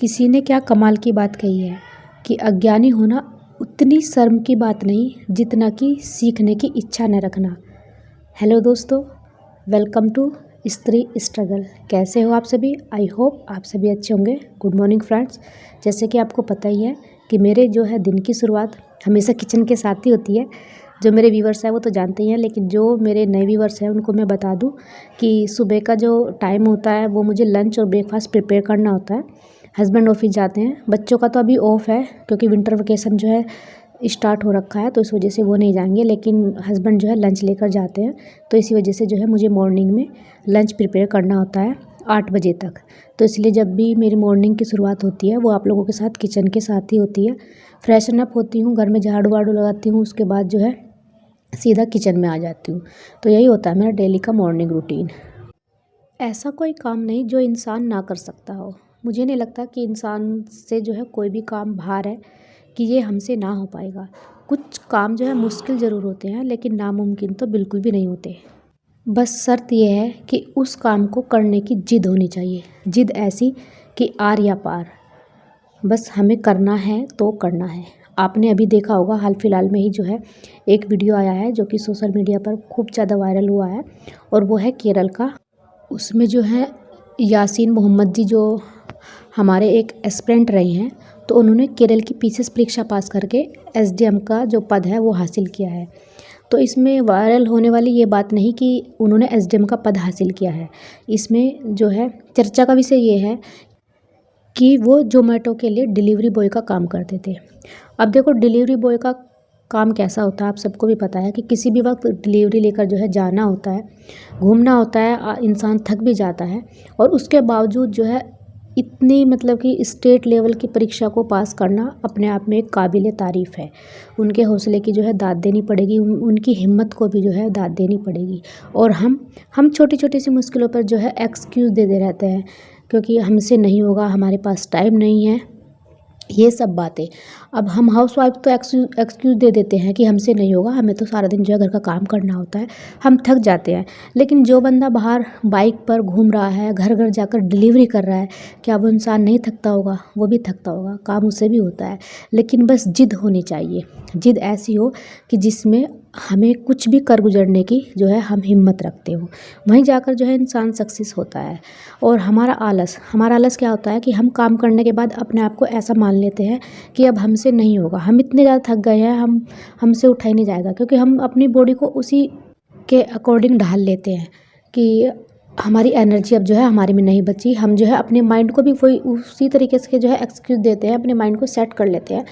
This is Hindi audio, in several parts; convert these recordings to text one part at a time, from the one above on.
किसी ने क्या कमाल की बात कही है कि अज्ञानी होना उतनी शर्म की बात नहीं जितना कि सीखने की इच्छा न रखना। हेलो दोस्तों, वेलकम टू स्त्री स्ट्रगल। कैसे हो आप सभी? आई होप आप सभी अच्छे होंगे। Good morning friends. जैसे कि आपको पता ही है कि मेरे जो है दिन की शुरुआत हमेशा किचन के साथ ही होती है। जो मेरे व्यूवर्स हैं वो तो जानते ही हैं, लेकिन जो मेरे नए व्यूवर्स हैं उनको मैं बता दूं कि सुबह का जो टाइम होता है वो मुझे लंच और ब्रेकफास्ट प्रिपेयर करना होता है। हस्बैंड ऑफिस जाते हैं, बच्चों का तो अभी ऑफ है क्योंकि विंटर वेकेशन जो है स्टार्ट हो रखा है, तो इस वजह से वो नहीं जाएंगे, लेकिन हस्बैंड जो है लंच लेकर जाते हैं। तो इसी वजह से जो है मुझे मॉर्निंग में लंच प्रिपेयर करना होता है 8 बजे तक। तो इसलिए जब भी मेरी मॉर्निंग की शुरुआत होती है वो आप लोगों के साथ किचन के साथ ही होती है। फ्रेशन अप होती हूँ, घर में झाड़ू वाड़ू लगाती हूँ, उसके बाद जो है सीधा किचन में आ जाती हूँ। तो यही होता है मेरा डेली का मॉर्निंग रूटीन। ऐसा कोई काम नहीं जो इंसान ना कर सकता हो। मुझे नहीं लगता कि इंसान से जो है कोई भी काम बाहर है कि ये हमसे ना हो पाएगा। कुछ काम जो है मुश्किल ज़रूर होते हैं, लेकिन नामुमकिन तो बिल्कुल भी नहीं होते। बस शर्त यह है कि उस काम को करने की जिद होनी चाहिए, जिद ऐसी कि आर या पार। बस हमें करना है तो करना है। आपने अभी देखा होगा, हाल फिलहाल में ही जो है एक वीडियो आया है जो कि सोशल मीडिया पर खूब ज़्यादा वायरल हुआ है, और वो है केरल का। उसमें जो है यासीन मोहम्मद जी जो हमारे एक एस्पिरेंट रहे हैं, तो उन्होंने केरल की पीसीएस परीक्षा पास करके एसडीएम का जो पद है वो हासिल किया है। तो इसमें वायरल होने वाली ये बात नहीं कि उन्होंने एसडीएम का पद हासिल किया है। इसमें जो है चर्चा का विषय ये है कि वो जोमेटो के लिए डिलीवरी बॉय का काम करते थे। अब देखो, डिलीवरी बॉय का काम कैसा होता है आप सबको भी पता है कि किसी भी वक्त डिलीवरी लेकर जो है जाना होता है, घूमना होता है, इंसान थक भी जाता है, और उसके बावजूद जो है इतनी मतलब कि स्टेट लेवल की परीक्षा को पास करना अपने आप में एक काबिल तारीफ़ है। उनके हौसले की जो है दाद देनी पड़ेगी, उनकी हिम्मत को भी जो है दाद देनी पड़ेगी। और हम छोटी छोटी सी मुश्किलों पर जो है एक्सक्यूज़ दे रहते हैं क्योंकि हमसे नहीं होगा, हमारे पास टाइम नहीं है, ये सब बातें। अब हम हाउसवाइफ तो एक्सक्यूज़ दे देते हैं कि हमसे नहीं होगा, हमें तो सारा दिन जो है घर का काम करना होता है, हम थक जाते हैं। लेकिन जो बंदा बाहर बाइक पर घूम रहा है, घर घर जाकर डिलीवरी कर रहा है, क्या वो इंसान नहीं थकता होगा? वो भी थकता होगा, काम उससे भी होता है। लेकिन बस जिद होनी चाहिए, जिद ऐसी हो कि जिसमें हमें कुछ भी कर गुजरने की जो है हम हिम्मत रखते हो, वहीं जाकर जो है इंसान सक्सेस होता है। और हमारा आलस क्या होता है कि हम काम करने के बाद अपने आप को ऐसा मान लेते हैं कि अब हमसे नहीं होगा, हम इतने ज़्यादा थक गए हैं, हमसे उठा ही नहीं जाएगा, क्योंकि हम अपनी बॉडी को उसी के अकॉर्डिंग ढाल लेते हैं कि हमारी एनर्जी अब जो है हमारे में नहीं बची। हम जो है अपने माइंड को भी वही उसी तरीके से जो है एक्सक्यूज़ देते हैं, अपने माइंड को सेट कर लेते हैं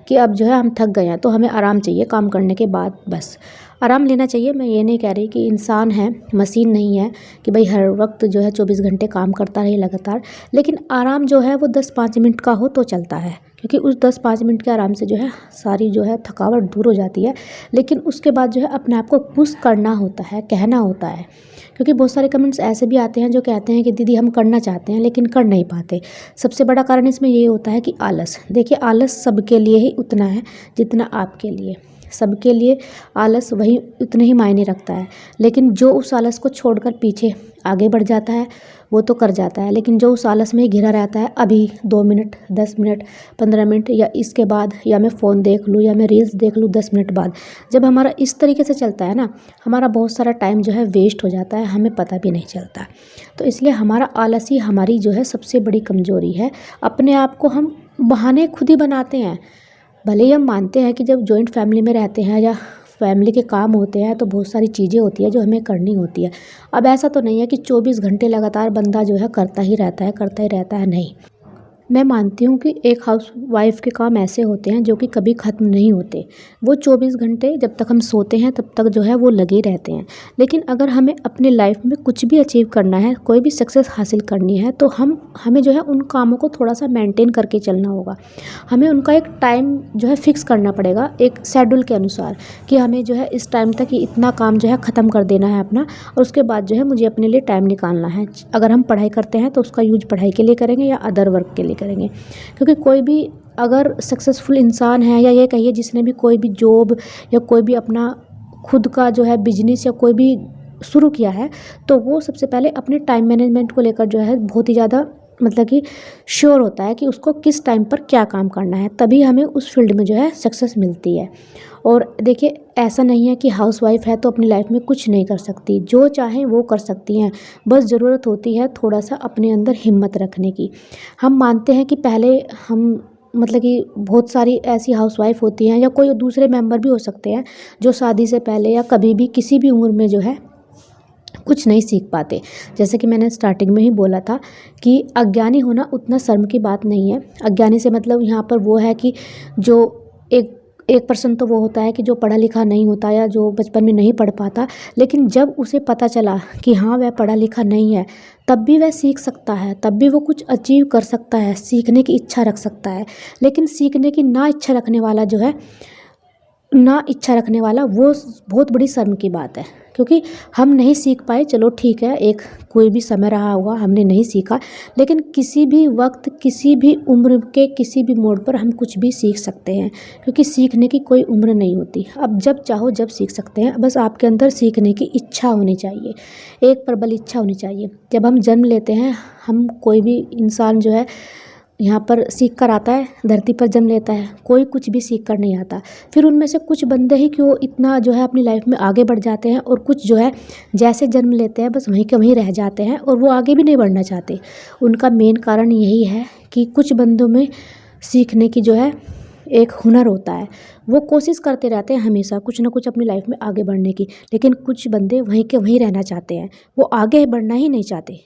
कि अब जो है हम थक गए हैं तो हमें आराम चाहिए, काम करने के बाद बस आराम लेना चाहिए। मैं ये नहीं कह रही कि इंसान है, मशीन नहीं है कि भाई हर वक्त जो है 24 घंटे काम करता रहे लगातार, लेकिन आराम जो है वो 10-5 मिनट का हो तो चलता है, क्योंकि उस 10-5 मिनट के आराम से जो है सारी जो है थकावट दूर हो जाती है। लेकिन उसके बाद जो है अपने आप को पुश करना होता है, कहना होता है, क्योंकि बहुत सारे कमेंट्स ऐसे भी आते हैं जो कहते हैं कि दीदी हम करना चाहते हैं लेकिन कर नहीं पाते। सबसे बड़ा कारण इसमें ये होता है कि आलस। देखिए, आलस सबके लिए ही उतना है जितना आपके लिए। सबके लिए आलस वही उतने ही मायने रखता है, लेकिन जो उस आलस को छोड़कर पीछे आगे बढ़ जाता है वो तो कर जाता है। लेकिन जो उस आलस में ही घिरा रहता है, अभी 2 मिनट, 10 मिनट, 15 मिनट, या इसके बाद, या मैं फ़ोन देख लूँ, या मैं रील्स देख लूँ 10 मिनट बाद, जब हमारा इस तरीके से चलता है ना, हमारा बहुत सारा टाइम जो है वेस्ट हो जाता है, हमें पता भी नहीं चलता। तो इसलिए हमारा आलस ही हमारी जो है सबसे बड़ी कमज़ोरी है। अपने आप को हम बहाने खुद ही बनाते हैं। भले ही हम मानते हैं कि जब जॉइंट फैमिली में रहते हैं या फैमिली के काम होते हैं तो बहुत सारी चीज़ें होती हैं जो हमें करनी होती है। अब ऐसा तो नहीं है कि 24 घंटे लगातार बंदा जो है करता ही रहता है, नहीं। मैं मानती हूँ कि एक हाउस वाइफ के काम ऐसे होते हैं जो कि कभी ख़त्म नहीं होते। वो 24 घंटे जब तक हम सोते हैं तब तक जो है वो लगे रहते हैं। लेकिन अगर हमें अपनी लाइफ में कुछ भी अचीव करना है, कोई भी सक्सेस हासिल करनी है, तो हमें जो है उन कामों को थोड़ा सा मेंटेन करके चलना होगा। हमें उनका एक टाइम जो है फिक्स करना पड़ेगा, एक शेड्यूल के अनुसार, कि हमें जो है इस टाइम तक इतना काम जो है ख़त्म कर देना है अपना, और उसके बाद जो है मुझे अपने लिए टाइम निकालना है। अगर हम पढ़ाई करते हैं तो उसका यूज पढ़ाई के लिए करेंगे या अदर वर्क के लिए करेंगे। क्योंकि कोई भी अगर सक्सेसफुल इंसान है, या ये कहिए जिसने भी कोई भी जॉब या कोई भी अपना खुद का जो है बिजनेस या कोई भी शुरू किया है, तो वो सबसे पहले अपने टाइम मैनेजमेंट को लेकर जो है बहुत ही ज़्यादा मतलब कि श्योर होता है कि उसको किस टाइम पर क्या काम करना है, तभी हमें उस फील्ड में जो है सक्सेस मिलती है। और देखिए, ऐसा नहीं है कि हाउसवाइफ है तो अपनी लाइफ में कुछ नहीं कर सकती, जो चाहें वो कर सकती हैं। बस ज़रूरत होती है थोड़ा सा अपने अंदर हिम्मत रखने की। हम मानते हैं कि पहले हम मतलब कि बहुत सारी ऐसी हाउसवाइफ होती हैं या कोई दूसरे मेंबर भी हो सकते हैं जो शादी से पहले या कभी भी किसी भी उम्र में जो है कुछ नहीं सीख पाते। जैसे कि मैंने स्टार्टिंग में ही बोला था कि अज्ञानी होना उतना शर्म की बात नहीं है। अज्ञानी से मतलब यहाँ पर वो है कि जो एक एक पर्सन तो वो होता है कि जो पढ़ा लिखा नहीं होता या जो बचपन में नहीं पढ़ पाता, लेकिन जब उसे पता चला कि हाँ वह पढ़ा लिखा नहीं है, तब भी वह सीख सकता है, तब भी वो कुछ अचीव कर सकता है, सीखने की इच्छा रख सकता है। लेकिन सीखने की ना इच्छा रखने वाला जो है, ना इच्छा रखने वाला, वो बहुत बड़ी शर्म की बात है। क्योंकि हम नहीं सीख पाए, चलो ठीक है, एक कोई भी समय रहा होगा हमने नहीं सीखा, लेकिन किसी भी वक्त किसी भी उम्र के किसी भी मोड़ पर हम कुछ भी सीख सकते हैं, क्योंकि सीखने की कोई उम्र नहीं होती। अब जब चाहो जब सीख सकते हैं, बस आपके अंदर सीखने की इच्छा होनी चाहिए, एक प्रबल इच्छा होनी चाहिए। जब हम जन्म लेते हैं, हम कोई भी इंसान जो है यहाँ पर सीख कर आता है, धरती पर जन्म लेता है, कोई कुछ भी सीख कर नहीं आता। फिर उनमें से कुछ बंदे ही क्यों इतना जो है अपनी लाइफ में आगे बढ़ जाते हैं, और कुछ जो है जैसे जन्म लेते हैं बस वहीं के वहीं रह जाते हैं और वो आगे भी नहीं बढ़ना चाहते। उनका मेन कारण यही है कि कुछ बंदों में सीखने की जो है एक हुनर होता है, वो कोशिश करते रहते हैं हमेशा कुछ ना कुछ अपनी लाइफ में आगे बढ़ने की, लेकिन कुछ बंदे वहीं के वहीं रहना चाहते हैं, वो आगे बढ़ना ही नहीं चाहते।